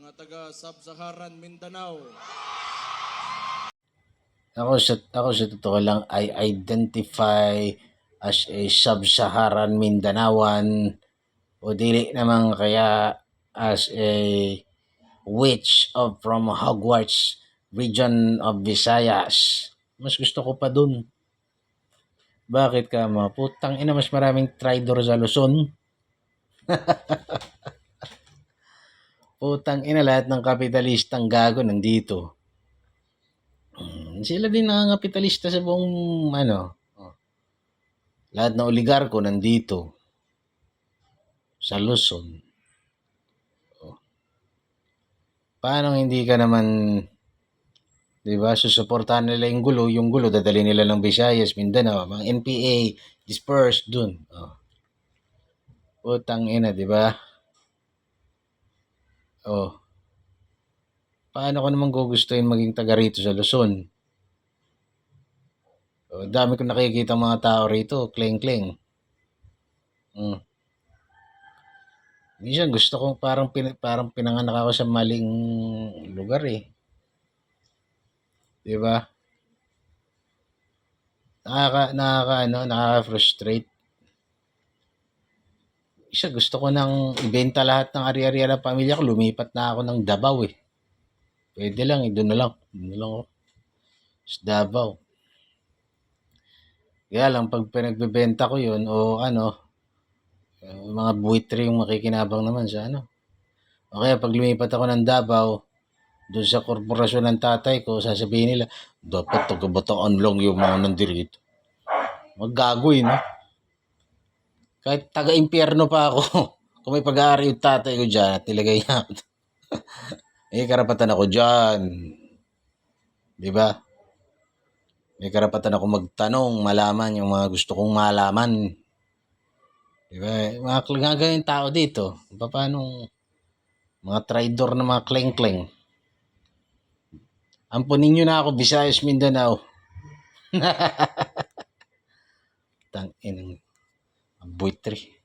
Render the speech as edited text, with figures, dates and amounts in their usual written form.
mga taga Sub-Saharan Mindanao. Ako sa totoo lang, I identify as a Sub-Saharan Mindanaoan o dili naman kaya as a witch from Hogwarts region of Visayas. Mas gusto ko pa dun. Bakit ka mo? Putang ina, mas maraming traitor sa Luzon. Putang ina, lahat ng kapitalistang gago nandito. Sila din nangangapitalista sa buong lahat ng oligarko nandito sa Luzon. Paano hindi ka naman, 'di ba, susuportahan nila yung gulo dadali nila ng Visayas, Mindanao, mga NPA dispersed dun. Putang ina, 'di ba? Paano ko naman gugustuhin maging taga rito sa Luzon? Dami ko nakikita mga tao rito, kleng-kleng. Minsan gusto ko parang pinanganak ako sa maling lugar eh. 'Di ba? Nakaka-frustrate. Isa gusto ko nang ibenta lahat ng ari-arian ng pamilya ko, lumipat na ako ng Davao eh. Pwede lang, doon na lang ako sa Davao. Kaya lang pag pinagbebenta ko 'yun o mga buitre yung makikinabang naman sa O kaya pag lumipat ako ng Davao, doon sa korporasyon ng tatay ko, sasabihin nila, dapat taga-Bataan lang yung mga nandirito. Maggagoy, no? Kahit taga-impyerno pa ako, kung may pag-aari yung tatay ko dyan at nilagay niya, may karapatan ako dyan. Di ba? May karapatan ako magtanong, malaman yung mga gusto kong malaman. Di ba? Mga ganyan tao dito. Paano mga traidor na mga kleng-kleng. Ampunin nyo na ako, Visayas, Mindanao. Tangin, buitre.